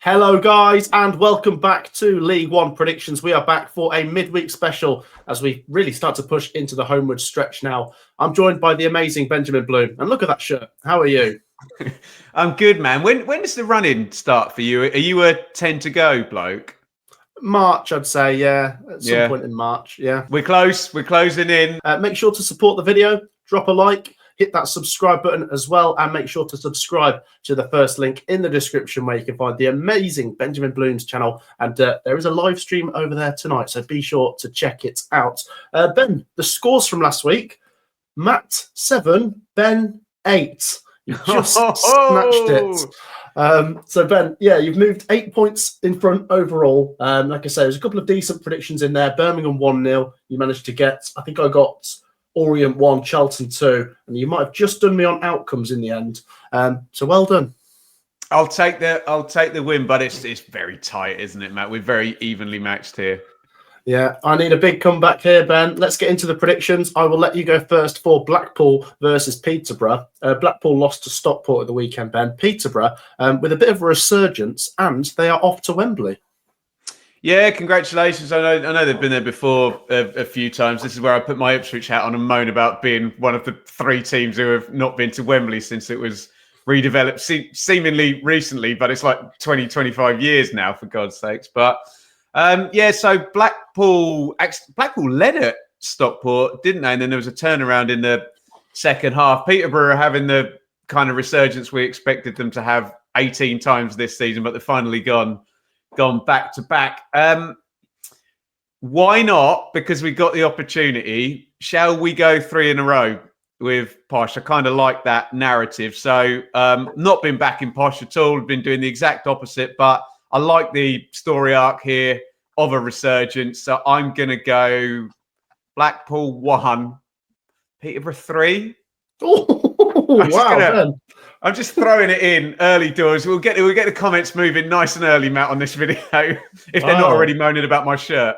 Hello guys and welcome back to League One Predictions. We are back for a midweek special as we really start to push into the homeward stretch now. I'm joined by the amazing Benjamin Bloom, and look at that shirt. How are you? I'm good, man. When does the run-in start for you? Are you a 10 to go bloke? March, I'd say, yeah. At some point in March, yeah. We're close. We're closing in. Make sure to support the video, drop a like, hit that subscribe button as well, and make sure to subscribe to the first link in the description where you can find the amazing Benjamin Bloom's channel. And there is a live stream over there tonight, so be sure to check it out. Ben, the scores from last week: Matt 7, Ben 8. You just snatched it. So Ben, yeah, you've moved 8 points in front overall. Like I say, there's a couple of decent predictions in there. Birmingham 1-0 you managed to get. I think I got Orient 1, Charlton 2, and you might have just done me on outcomes in the end. So well done. I'll take the win, but it's very tight, isn't it, Matt? We're very evenly matched here. Yeah, I need a big comeback here, Ben. Let's get into the predictions. I will let you go first for Blackpool versus Peterborough. Blackpool lost to Stockport at the weekend, Ben. Peterborough with a bit of a resurgence, and they are off to Wembley. Yeah, congratulations. I know they've been there before a few times. This is where I put my Ipswich hat on and moan about being one of the 3 teams who have not been to Wembley since it was redeveloped seemingly recently, but it's like 20, 25 years now, for God's sakes. But so Blackpool led at Stockport, didn't they? And then there was a turnaround in the second half. Peterborough having the kind of resurgence we expected them to have 18 times this season, but they've finally gone back to back. Why not? Because we got the opportunity. Shall we go 3 in a row with Posh? I kind of like that narrative. So not been back in Posh at all. Been doing the exact opposite, but I like the story arc here of a resurgence. So I'm going to go Blackpool 1, Peterborough 3. Wow, I'm just throwing it in early doors. We'll get the comments moving nice and early, Matt, on this video, if they're not already moaning about my shirt.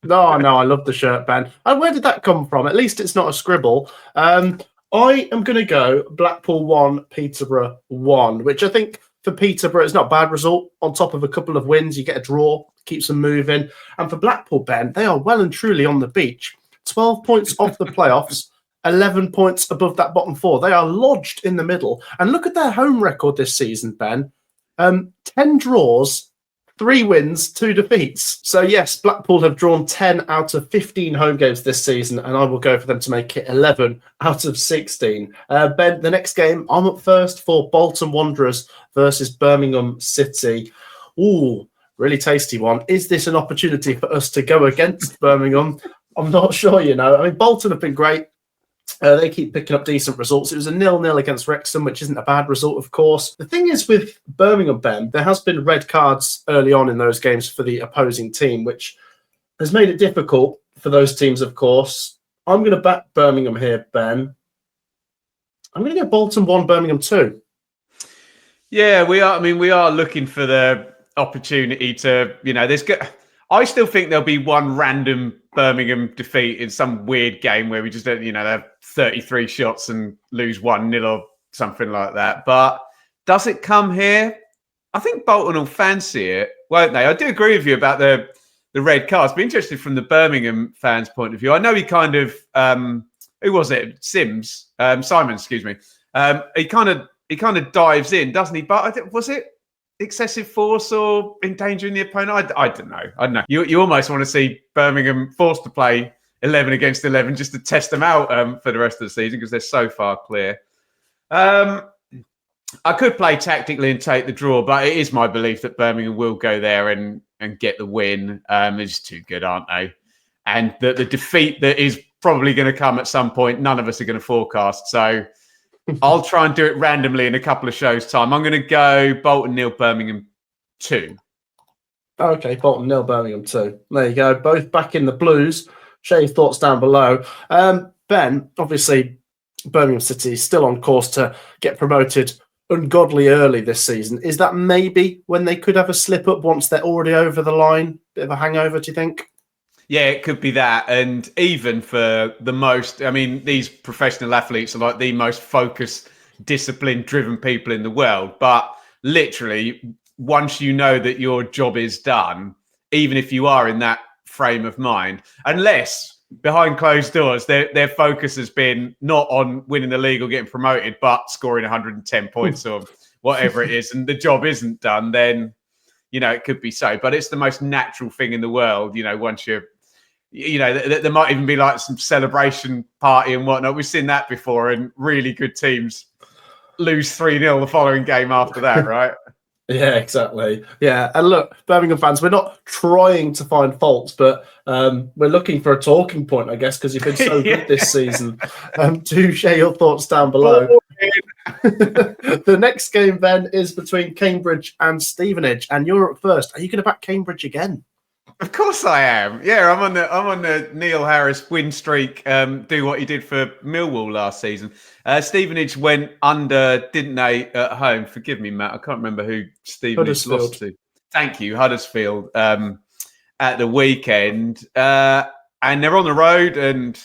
No, I love the shirt, Ben. And where did that come from? At least it's not a scribble. I am going to go Blackpool 1, Peterborough 1, which I think for Peterborough is not a bad result. On top of a couple of wins, you get a draw, keeps them moving. And for Blackpool, Ben, they are well and truly on the beach. 12 points off the playoffs. 11 points above that bottom 4. They are lodged in the middle. And look at their home record this season, Ben. 10 draws, 3 wins, 2 defeats. So, yes, Blackpool have drawn 10 out of 15 home games this season, and I will go for them to make it 11 out of 16. Ben, the next game, I'm up first for Bolton Wanderers versus Birmingham City. Ooh, really tasty one. Is this an opportunity for us to go against Birmingham? I'm not sure, I mean, Bolton have been great. They keep picking up decent results. It was a 0-0 against Wrexham, which isn't a bad result, of course. The thing is with Birmingham, Ben, there has been red cards early on in those games for the opposing team, which has made it difficult for those teams, of course. I'm going to back Birmingham here, Ben. I'm going to go Bolton 1, Birmingham 2. Yeah, we are. I mean, we are looking for the opportunity to, I still think there'll be one random Birmingham defeat in some weird game where we just don't, they have 33 shots and lose 1-0 or something like that. But does it come here? I think Bolton will fancy it, won't they? I do agree with you about the red cards. Be interested from the Birmingham fans' point of view. I know he kind of, who was it? Simon, excuse me. He kind of dives in, doesn't he? But was it excessive force or endangering the opponent? I don't know. You almost want to see Birmingham forced to play 11 against 11 just to test them out for the rest of the season because they're so far clear. I could play tactically and take the draw, but it is my belief that Birmingham will go there and get the win. They're just too good, aren't they? And the defeat that is probably going to come at some point, none of us are going to forecast. So I'll try and do it randomly in a couple of shows' time. I'm going to go Bolton 0, Birmingham 2. Okay, Bolton 0, Birmingham 2. There you go. Both back in the Blues. Share your thoughts down below. Ben, obviously, Birmingham City is still on course to get promoted ungodly early this season. Is that maybe when they could have a slip-up once they're already over the line? Bit of a hangover, do you think? Yeah, it could be that. And even for the most, these professional athletes are like the most focused, discipline-driven people in the world. But literally, once you know that your job is done, even if you are in that frame of mind, unless behind closed doors, their focus has been not on winning the league or getting promoted, but scoring 110 points or whatever it is, and the job isn't done, then, it could be so. But it's the most natural thing in the world, once you're, there might even be like some celebration party and whatnot. We've seen that before, and really good teams lose 3-0 the following game after that, right? Yeah, exactly. Yeah, and look, Birmingham fans, we're not trying to find faults, but we're looking for a talking point, I guess, because you've been so good this season. Do share your thoughts down below. The next game, then, is between Cambridge and Stevenage, and you're up first. Are you going to back Cambridge again? Of course I am. Yeah, I'm on the Neil Harris win streak. Do what he did for Millwall last season. Stevenage went under, didn't they, at home? Forgive me, Matt. I can't remember who Stevenage lost to. Thank you, Huddersfield. At the weekend, and they're on the road, and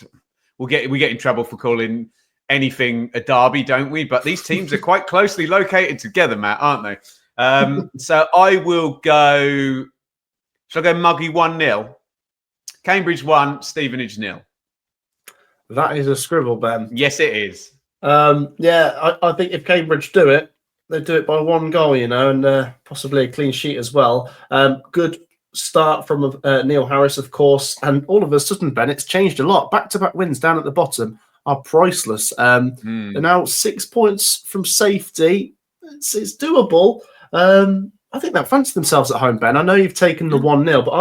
we get in trouble for calling anything a derby, don't we? But these teams are quite closely located together, Matt, aren't they? So I will go. Shall I go muggy 1-0? Cambridge 1, Stevenage 0. That is a scribble, Ben. Yes, it is. I think if Cambridge do it, they do it by 1 goal, and possibly a clean sheet as well. Good start from Neil Harris, of course, and all of a sudden, Ben, it's changed a lot. Back-to-back wins down at the bottom are priceless. They're now 6 points from safety. It's doable. I think they'll fancy themselves at home, Ben. I know you've taken the 1-0, but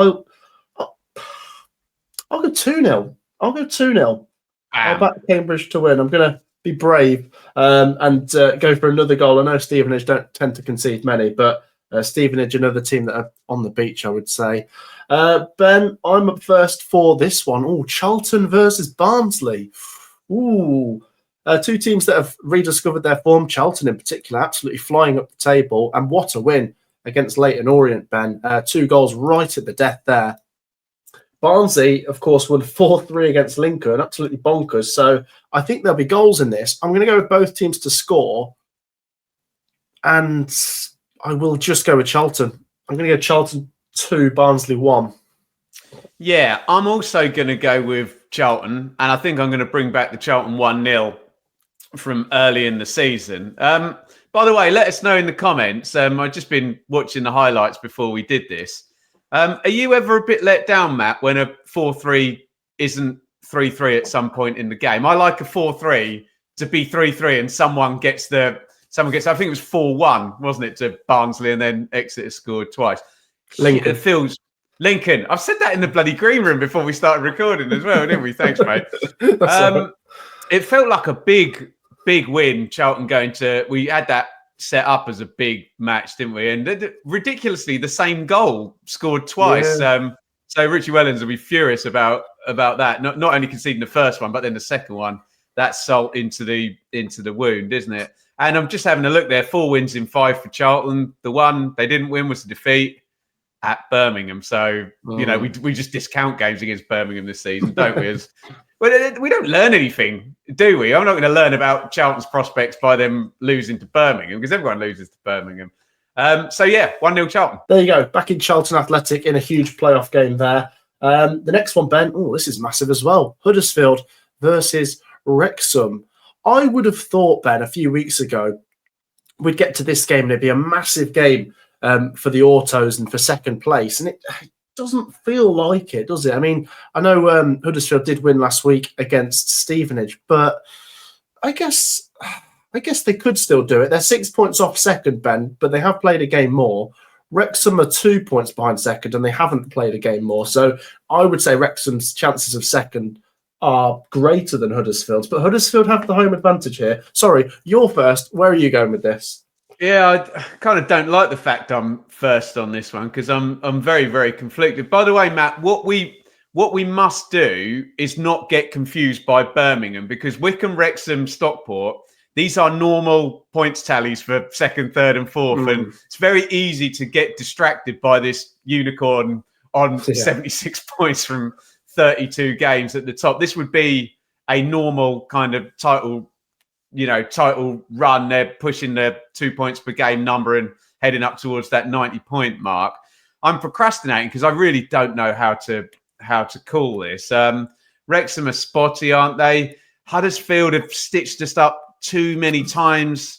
I'll go 2-0. I'll go 2-0. I'll back Cambridge to win. I'm going to be brave and go for another goal. I know Stevenage don't tend to concede many, but Stevenage, another team that are on the beach, I would say. Ben, I'm up first for this one. Oh, Charlton versus Barnsley. Ooh. 2 teams that have rediscovered their form. Charlton in particular, absolutely flying up the table. And what a win against Leyton Orient, Ben. 2 goals right at the death there. Barnsley, of course, won 4-3 against Lincoln. Absolutely bonkers. So I think there'll be goals in this. I'm going to go with both teams to score. And I will just go with Charlton. I'm going to go Charlton 2, Barnsley 1. Yeah, I'm also going to go with Charlton. And I think I'm going to bring back the Charlton 1-0 from early in the season. By the way, let us know in the comments. I've just been watching the highlights before we did this. Are you ever a bit let down, Matt, when a 4-3 isn't 3-3 at some point in the game? I like a 4-3 to be 3-3 and someone gets, I think it was 4-1, wasn't it, to Barnsley, and then Exeter scored twice. Lincoln. It feels Lincoln. I've said that in the bloody green room before we started recording as well, didn't we? Thanks, mate. It felt like a big win, Charlton we had that set up as a big match, didn't we? And ridiculously, the same goal scored twice. Yeah. So Richie Wellens will be furious about that. Not only conceding the first one, but then the second one. That's salt into the wound, isn't it? And I'm just having a look there. 4 wins in 5 for Charlton. The one they didn't win was a defeat at Birmingham. So, we just discount games against Birmingham this season, don't we? We don't learn anything, do we? I'm not going to learn about Charlton's prospects by them losing to Birmingham, because everyone loses to Birmingham. 1-0 Charlton. There you go. Back in Charlton Athletic in a huge playoff game there. The next one, Ben. Oh, this is massive as well. Huddersfield versus Wrexham. I would have thought, Ben, a few weeks ago, we'd get to this game and it'd be a massive game for the Autos and for second place. And it doesn't feel like it, does it? I mean, I know Huddersfield did win last week against Stevenage, but I guess they could still do it. They're 6 points off second, Ben, but they have played a game more. Wrexham are 2 points behind second, and they haven't played a game more. So I would say Wrexham's chances of second are greater than Huddersfield's, but Huddersfield have the home advantage here. Sorry, you're first. Where are you going with this? Yeah, I kind of don't like the fact I'm first on this one, because I'm very, very conflicted. By the way, Matt, what we must do is not get confused by Birmingham, because Wickham, Wrexham, Stockport, these are normal points tallies for second, third and fourth. And it's very easy to get distracted by this unicorn on 76 points from 32 games at the top. This would be a normal kind of title run. They're pushing their 2 points per game number and heading up towards that 90-point mark. I'm procrastinating because I really don't know how to call this. Wrexham are spotty, aren't they? Huddersfield have stitched us up too many times.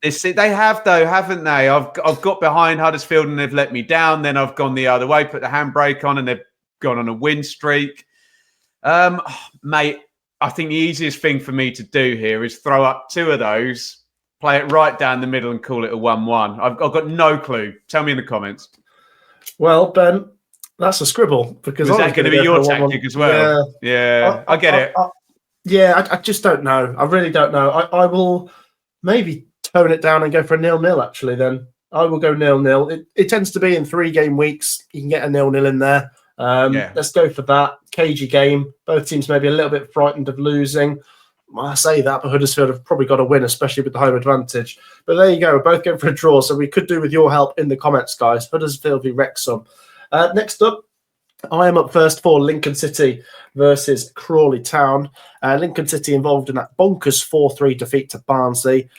They have, though, haven't they? I've got behind Huddersfield and they've let me down. Then I've gone the other way, put the handbrake on, and they've gone on a win streak. Mate, I think the easiest thing for me to do here is throw up two of those, play it right down the middle and call it a 1-1. I've got no clue. Tell me in the comments. Well, Ben, that's a scribble. Because is that going to be your tactic as well? Yeah, I get it. I just don't know. I really don't know. I will maybe tone it down and go for a 0-0, actually, then. I will go 0-0. It tends to be in 3 game weeks. You can get a 0-0 in there. Let's go for that. Cagey game. Both teams maybe a little bit frightened of losing. Well, I say that, but Huddersfield have probably got to win, especially with the home advantage. But there you go. We're both going for a draw, so we could do with your help in the comments, guys. Huddersfield v Wrexham. Next up, I am up first for Lincoln City versus Crawley Town. Lincoln City involved in that bonkers 4-3 defeat to Barnsley.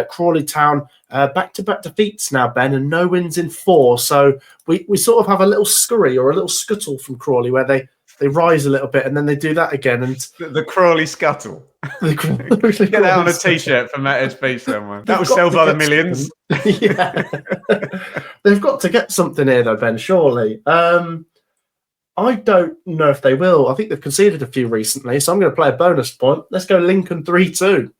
Crawley Town back-to-back defeats now, Ben, and no wins in 4. So we sort of have a little scurry or a little scuttle from Crawley where they rise a little bit and then they do that again. And the Crawley scuttle. Get that on a T-shirt from Matt SB somewhere. That will sell by the millions. Yeah. They've got to get something here, though, Ben, surely. I don't know if they will. I think they've conceded a few recently, so I'm going to play a bonus point. Let's go Lincoln 3-2.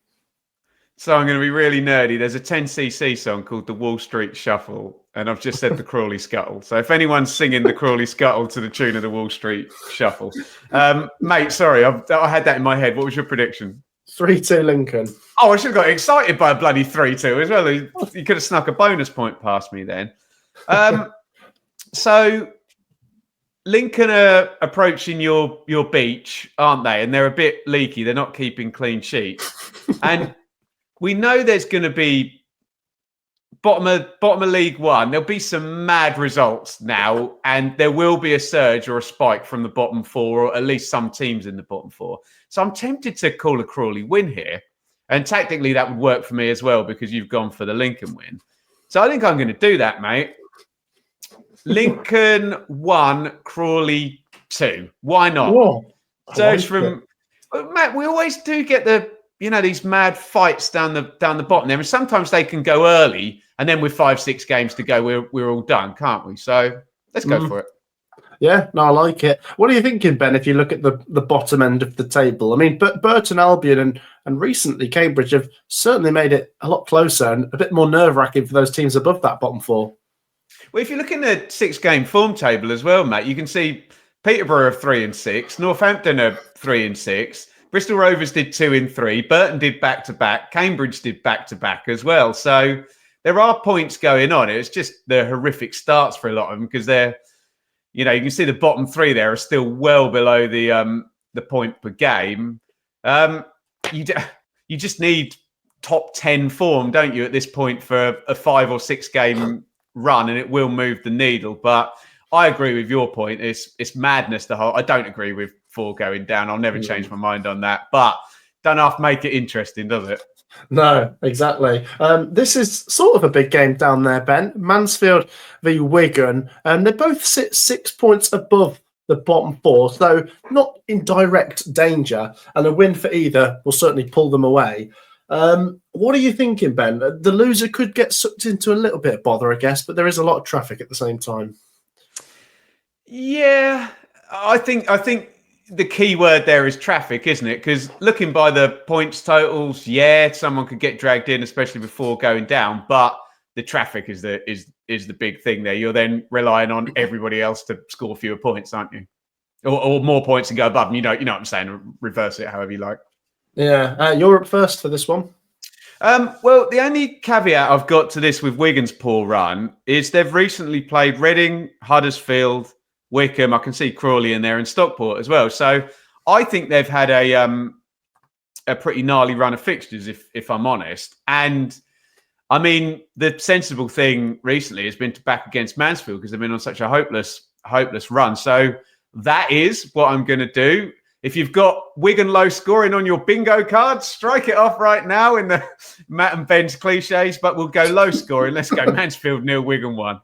So I'm going to be really nerdy. There's a 10cc song called The Wall Street Shuffle, and I've just said the Crawley Scuttle. So if anyone's singing the Crawley Scuttle to the tune of the Wall Street Shuffle. Mate, sorry, I had that in my head. What was your prediction? 3-2 Lincoln. Oh, I should have got excited by a bloody 3-2 as well. You could have snuck a bonus point past me then. So Lincoln are approaching your beach, aren't they? And they're a bit leaky. They're not keeping clean sheets. And we know there's going to be bottom of League One. There'll be some mad results now, and there will be a surge or a spike from the bottom 4, or at least some teams in the bottom 4. So I'm tempted to call a Crawley win here. And tactically, that would work for me as well because you've gone for the Lincoln win. So I think I'm going to do that, mate. Lincoln 1, Crawley 2. Why not? Whoa, Surge from Matt. We always do get these mad fights down the bottom there, and sometimes they can go early, and then with 5-6 games to go, we're all done, can't we? So let's go for it. Yeah, no, I like it. What are you thinking, Ben, if you look at the bottom end of the table? I mean, Burton, Albion and recently Cambridge have certainly made it a lot closer and a bit more nerve-wracking for those teams above that bottom 4. Well, if you look in the 6-game form table as well, Matt, you can see Peterborough are 3-6, Northampton are 3-6, Bristol Rovers did 2-3, Burton did back-to-back, Cambridge did back-to-back as well. So there are points going on. It's just the horrific starts for a lot of them because they're, you can see the bottom 3 there are still well below the point per game. You just need top 10 form, don't you, at this point for a 5 or 6 game run, and it will move the needle. But I agree with your point. It's madness. I don't agree with 4 going down. I'll never change my mind on that. But don't have to make it interesting, does it? No, exactly. This is sort of a big game down there, Ben. Mansfield v Wigan. They both sit 6 points above the bottom 4, so not in direct danger. And a win for either will certainly pull them away. What are you thinking, Ben? The loser could get sucked into a little bit of bother, I guess, but there is a lot of traffic at the same time. Yeah, I think the key word there is traffic, isn't it? Because looking by the points totals, yeah, someone could get dragged in, especially before going down. But the traffic is the big thing there. You're then relying on everybody else to score fewer points, aren't you? Or more points and go above them. You know what I'm saying? Reverse it however you like. Yeah, you're up first for this one. Well, the only caveat I've got to this with Wigan's poor run is they've recently played Reading, Huddersfield, Wickham. I can see Crawley in there and Stockport as well. So I think they've had a pretty gnarly run of fixtures, if I'm honest. And I mean, the sensible thing recently has been to back against Mansfield because they've been on such a hopeless run. So that is what I'm going to do. If you've got Wigan low scoring on your bingo card, strike it off right now in the Matt and Ben's cliches, but we'll go low scoring. Let's go Mansfield 0, Wigan 1.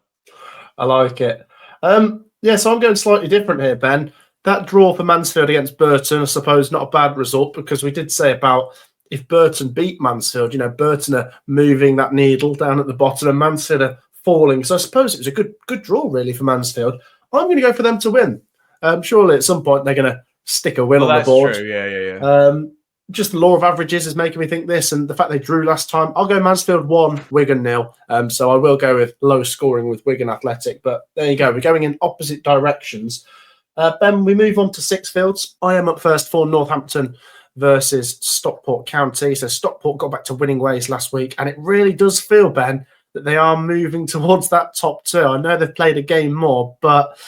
I like it. Yeah, so I'm going slightly different here, Ben. That draw for Mansfield against Burton, I suppose, not a bad result, because we did say about if Burton beat Mansfield, Burton are moving that needle down at the bottom and Mansfield are falling. So I suppose it was a good draw, really, for Mansfield. I'm going to go for them to win. Surely at some point they're going to stick a win on the board. True. Yeah. Just the law of averages is making me think this, and the fact they drew last time. I'll go Mansfield 1, Wigan 0. So I will go with low scoring with Wigan Athletic. But there you go. We're going in opposite directions. Ben, we move on to six fields. I am up first for Northampton versus Stockport County. So Stockport got back to winning ways last week, and it really does feel, Ben, that they are moving towards that top two. I know they've played a game more, but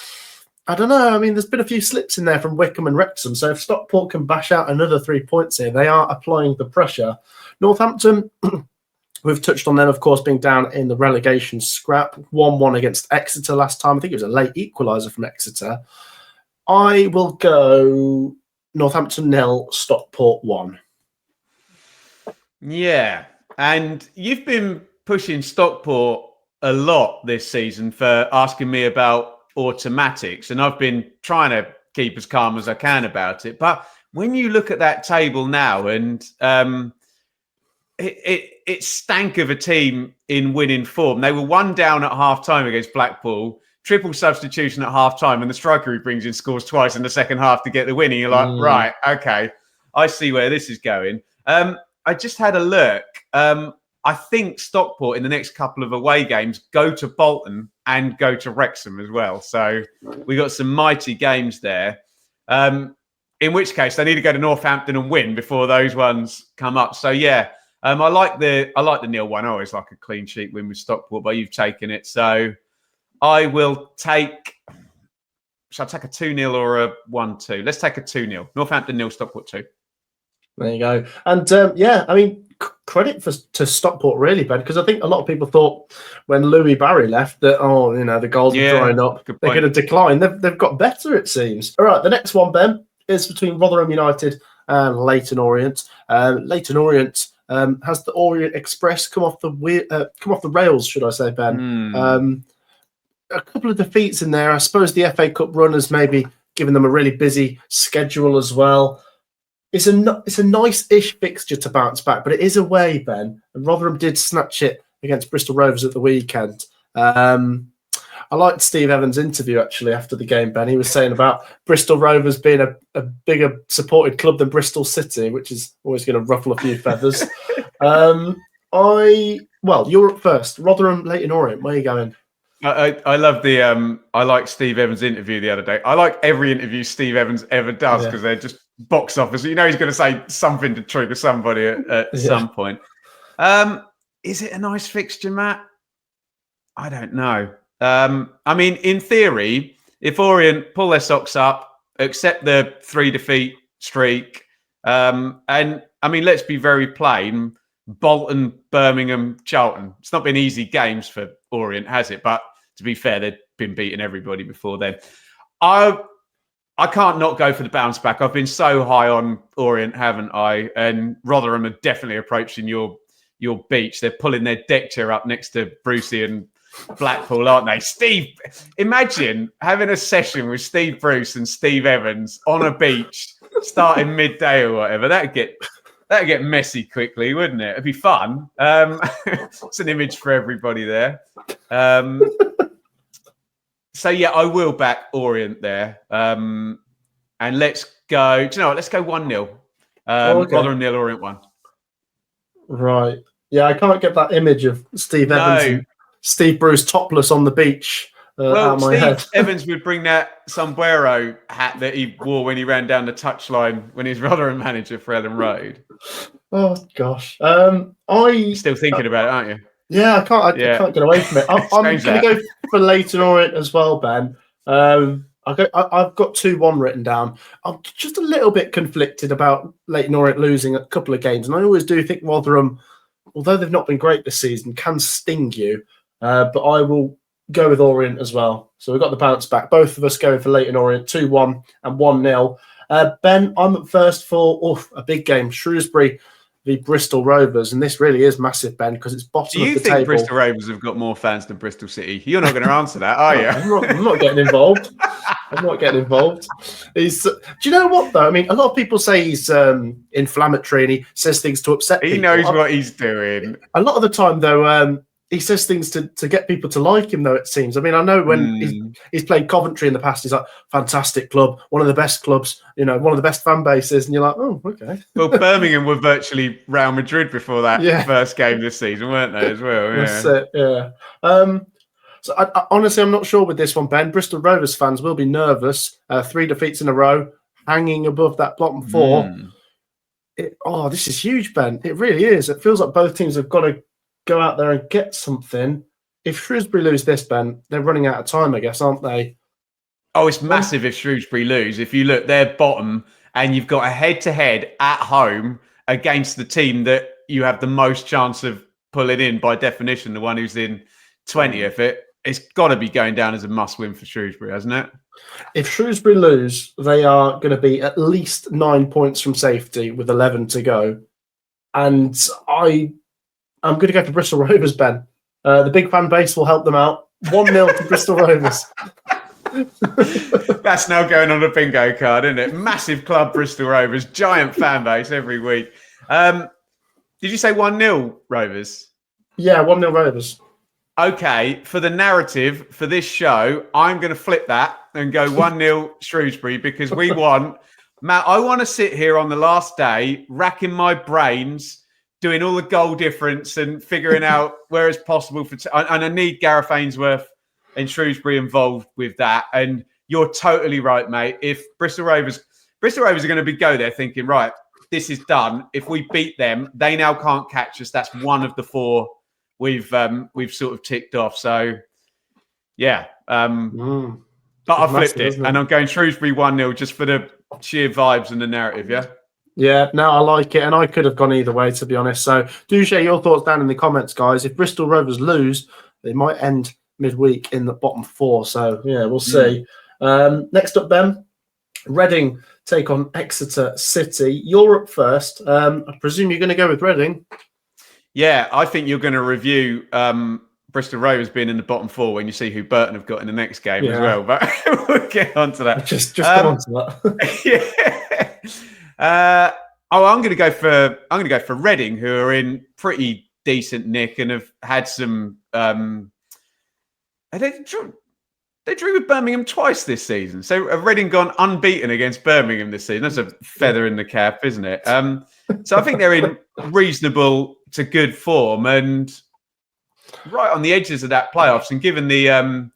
I don't know. I mean, there's been a few slips in there from Wickham and Wrexham. So if Stockport can bash out another 3 points here, they are applying the pressure. Northampton, we've touched on them, of course, being down in the relegation scrap. 1-1 against Exeter last time. I think it was a late equaliser from Exeter. I will go Northampton 0, Stockport 1. Yeah. And you've been pushing Stockport a lot this season for asking me about automatics, and I've been trying to keep as calm as I can about it. But when you look at that table now, and it stank of a team in winning form. They were 1 down at half time against Blackpool, triple substitution at half time, and the striker he brings in scores twice in the second half to get the winning. You're like, right, okay, I see where this is going. I just had a look. I think Stockport in the next couple of away games go to Bolton and go to Wrexham as well. So we got some mighty games there. In which case they need to go to Northampton and win before those ones come up. So yeah, I like the 0-1. I always like a clean sheet win with Stockport, but you've taken it. So I will take. Shall I take a 2-0 or a 1-2? Let's take a 2-0. Northampton 0, Stockport 2. There you go. And yeah, I mean, credit to Stockport really, Ben, because I think a lot of people thought when Louis Barry left that, the goals are drying up. They're going to decline. They've got better, it seems. All right, the next one, Ben, is between Rotherham United and Leyton Orient. Leyton Orient has the Orient Express come off the rails, should I say, Ben? A couple of defeats in there. I suppose the FA Cup run has maybe given them a really busy schedule as well. It's a nice-ish fixture to bounce back, but it is away, Ben. And Rotherham did snatch it against Bristol Rovers at the weekend. I liked Steve Evans' interview, actually, after the game, Ben. He was saying about Bristol Rovers being a bigger supported club than Bristol City, which is always going to ruffle a few feathers. You're up first. Rotherham, Leyton Orient. Where are you going? I love I like Steve Evans' interview the other day. I like every interview Steve Evans ever does because they're just box office. You know he's going to say something to trigger somebody at some point. Is it a nice fixture, Matt? I don't know. I mean, in theory, if Orient pull their socks up, accept the 3 defeat streak, and I mean, let's be very plain, Bolton, Birmingham, Charlton. It's not been easy games for Orient, has it? But to be fair, they've been beating everybody before then. I can't not go for the bounce back. I've been so high on Orient, haven't I? And Rotherham are definitely approaching your beach. They're pulling their deck chair up next to Brucey and Blackpool, aren't they? Steve, imagine having a session with Steve Bruce and Steve Evans on a beach starting midday or whatever. That'd get messy quickly, wouldn't it? It'd be fun. It's an image for everybody there. So yeah, I will back Orient there. And let's go. Do you know what? Let's go 1-0. Rotherham 0, Orient 1. Right. Yeah, I can't get that image of Steve Evans and Steve Bruce topless on the beach out of my head. Steve Evans would bring that sombrero hat that he wore when he ran down the touchline when he was Rotherham manager for Ellen Road. Oh gosh, You're still thinking about it, aren't you? Yeah, I can't get away from it. I'm going to go for Leyton Orient as well, Ben. I've got 2-1 written down. I'm just a little bit conflicted about Leyton Orient losing a couple of games, and I always do think Rotherham, although they've not been great this season, can sting you. But I will go with Orient as well. So we've got the bounce back. Both of us going for Leyton Orient, 2-1 and 1-0. Ben, I'm at first for a big game, Shrewsbury v Bristol Rovers, and this really is massive, Ben, because it's bottom Do of you the think table. Bristol Rovers have got more fans than Bristol City? You're not going to answer that, are you? I'm not getting involved. I'm not getting involved. Do you know what, though? I mean, a lot of people say he's inflammatory and he says things to upset people. He knows what he's doing. A lot of the time, though, he says things to get people to like him, though, it seems. I mean, I know when he's played Coventry in the past, he's like, fantastic club, one of the best clubs, one of the best fan bases. And you're like, oh, okay. Well, Birmingham were virtually Real Madrid before that first game this season, weren't they, as well? Yeah. That's it, yeah. So I, honestly, I'm not sure with this one, Ben. Bristol Rovers fans will be nervous. 3 defeats in a row, hanging above that bottom 4. This is huge, Ben. It really is. It feels like both teams have got to go out there and get something. If Shrewsbury lose this, Ben, they're running out of time, I guess, aren't they? Oh, it's massive if Shrewsbury lose. If you look, they're bottom and you've got a head-to-head at home against the team that you have the most chance of pulling in, by definition, the one who's in 20th. It's got to be going down as a must-win for Shrewsbury, hasn't it? If Shrewsbury lose, they are going to be at least 9 points from safety with 11 to go. And I'm going to go for Bristol Rovers, Ben. The big fan base will help them out. 1-0 to Bristol Rovers. That's now going on a bingo card, isn't it? Massive club, Bristol Rovers. Giant fan base every week. Did you say 1-0 Rovers? Yeah, 1-0 Rovers. Okay, for the narrative for this show, I'm going to flip that and go 1-0 Shrewsbury because we want... Matt, I want to sit here on the last day, racking my brains, doing all the goal difference and figuring out where it's possible for... and I need Gareth Ainsworth and Shrewsbury involved with that. And you're totally right, mate. If Bristol Rovers are going to go there thinking, right, this is done. If we beat them, they now can't catch us. That's one of the 4 we've sort of ticked off. So, yeah. But I flipped it, and I'm going Shrewsbury 1-0 just for the sheer vibes and the narrative, yeah? Yeah, no, I like it, and I could have gone either way, to be honest. So do share your thoughts down in the comments, guys. If Bristol Rovers lose, they might end midweek in the bottom 4. So, yeah, we'll see. Next up, Ben, Reading take on Exeter City. You're up first. I presume you're going to go with Reading. Yeah, I think you're going to review Bristol Rovers being in the bottom 4 when you see who Burton have got in the next game as well. But we'll get on to that. Just come on to that. I'm going to go for Reading, who are in pretty decent nick and have had some. They drew with Birmingham twice this season. So have Reading gone unbeaten against Birmingham this season? That's a feather in the cap, isn't it? So I think they're in reasonable to good form and right on the edges of that playoffs. And given the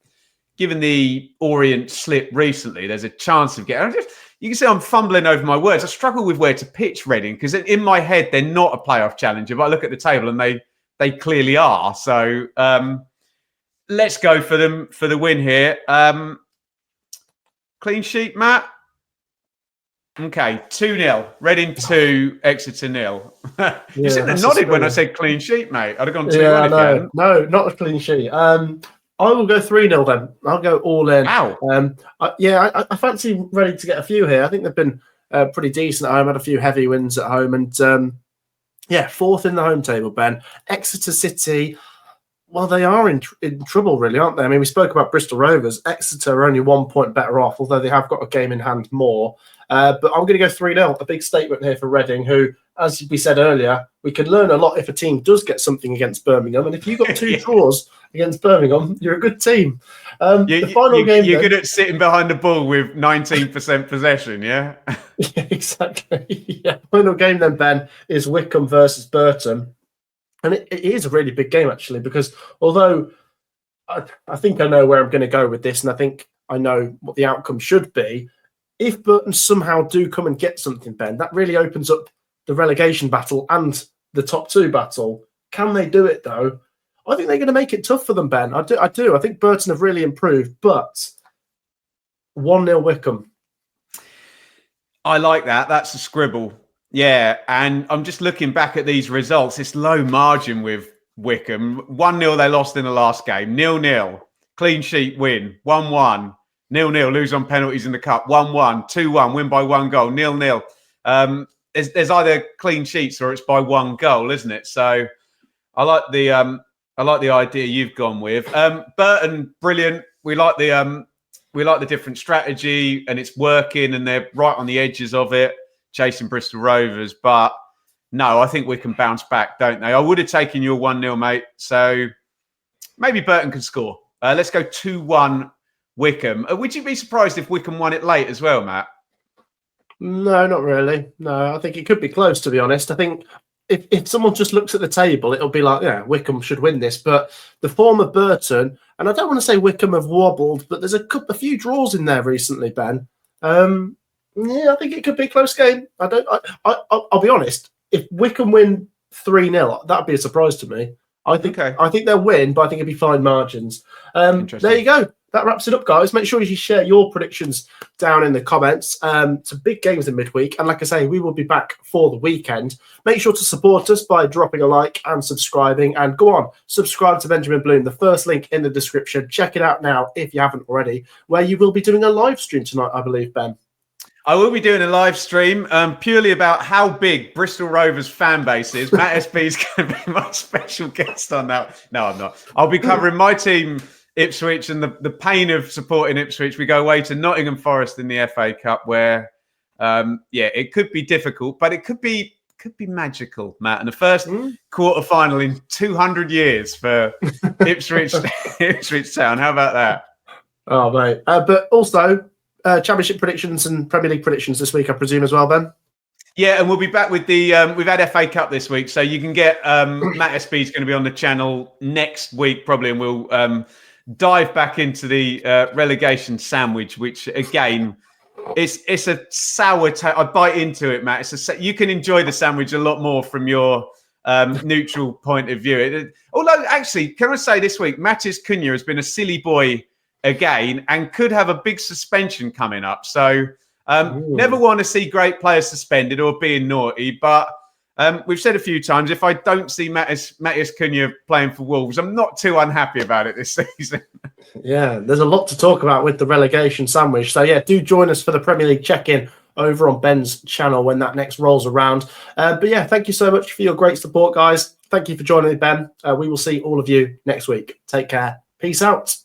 Orient slip recently, there's a chance of getting... You can see I'm fumbling over my words. I struggle with where to pitch Reading because in my head, they're not a playoff challenger. But I look at the table and they clearly are. So let's go for them for the win here. Clean sheet, Matt? Okay, 2-0. Reading 2, Exeter 0. You shouldn't have nodded when I said clean sheet, mate. I'd have gone 2-1 again. No, not a clean sheet. I will go 3-0 then. I'll go all in. Wow. I fancy Reading to get a few here. I think they've been pretty decent at home, had a few heavy wins at home. And, 4th in the home table, Ben. Exeter City, well, they are in trouble, really, aren't they? I mean, we spoke about Bristol Rovers. Exeter are only 1 point better off, although they have got a game in hand more. But I'm going to go 3-0. A big statement here for Reading, who, as we said earlier, we can learn a lot if a team does get something against Birmingham. And if you've got 2 draws against Birmingham, you're a good team. The final game... You're good at sitting behind the ball with 19% possession, yeah? Yeah, exactly. Yeah. Final game then, Ben, is Wickham versus Burton. And it is a really big game, actually, because although I think I know where I'm going to go with this, and I think I know what the outcome should be, if Burton somehow do come and get something, Ben, that really opens up the relegation battle and the top 2 battle. Can they do it, though? I think they're going to make it tough for them, Ben. I do. I think Burton have really improved, but 1-0 Wickham. I like that. That's a scribble. Yeah, and I'm just looking back at these results. It's low margin with Wickham. 1-0 they lost in the last game. 0-0. Clean sheet win. 1-1. 0-0, lose on penalties in the cup. 1-1, 2-1, win by 1 goal. 0-0. There's either clean sheets or it's by 1 goal, isn't it? So I like the idea you've gone with. Burton, brilliant. We like the different strategy, and it's working, and they're right on the edges of it, chasing Bristol Rovers. But no, I think we can bounce back, don't they? I would have taken your 1-0, mate. So maybe Burton can score. Let's go 2-1 Wickham. Would you be surprised if Wickham won it late as well, Matt? No, not really. No, I think it could be close, to be honest. I think if someone just looks at the table, it'll be like, yeah, Wickham should win this. But the form of Burton, and I don't want to say Wickham have wobbled, but there's a few draws in there recently, Ben. Yeah, I think it could be a close game. I'll be honest. If Wickham win 3-0, that'd be a surprise to me. I think they'll win, but I think it'd be fine margins. There you go. That wraps it up, guys. Make sure you share your predictions down in the comments. Some big games in midweek. And like I say, we will be back for the weekend. Make sure to support us by dropping a like and subscribing. And go on, subscribe to Benjamin Bloom. The first link in the description. Check it out now if you haven't already, where you will be doing a live stream tonight, I believe, Ben. I will be doing a live stream purely about how big Bristol Rovers fan base is. Matt SB is going to be my special guest on that. No, I'm not. I'll be covering my team, Ipswich, and the pain of supporting Ipswich. We go away to Nottingham Forest in the FA Cup, where, it could be difficult, but it could be magical, Matt. And the first quarter final in 200 years for Ipswich Town. How about that? Oh, mate. But also, Championship predictions and Premier League predictions this week, I presume, as well, Ben? Yeah, and we'll be back with we've had FA Cup this week, so you can get Matt SB is going to be on the channel next week probably, and we'll dive back into the relegation sandwich, which again, it's a sour I bite into it, Matt. You can enjoy the sandwich a lot more from your neutral point of view. Although, actually, can I say this week, Matis Cunha has been a silly boy again and could have a big suspension coming up. So never want to see great players suspended or being naughty, but we've said a few times, if I don't see Matis Cunha playing for Wolves, I'm not too unhappy about it this season. Yeah, there's a lot to talk about with the relegation sandwich. So yeah, do join us for the Premier League check-in over on Ben's channel when that next rolls around. But yeah, thank you so much for your great support, guys. Thank you for joining me, Ben. We will see all of you next week. Take care. Peace out.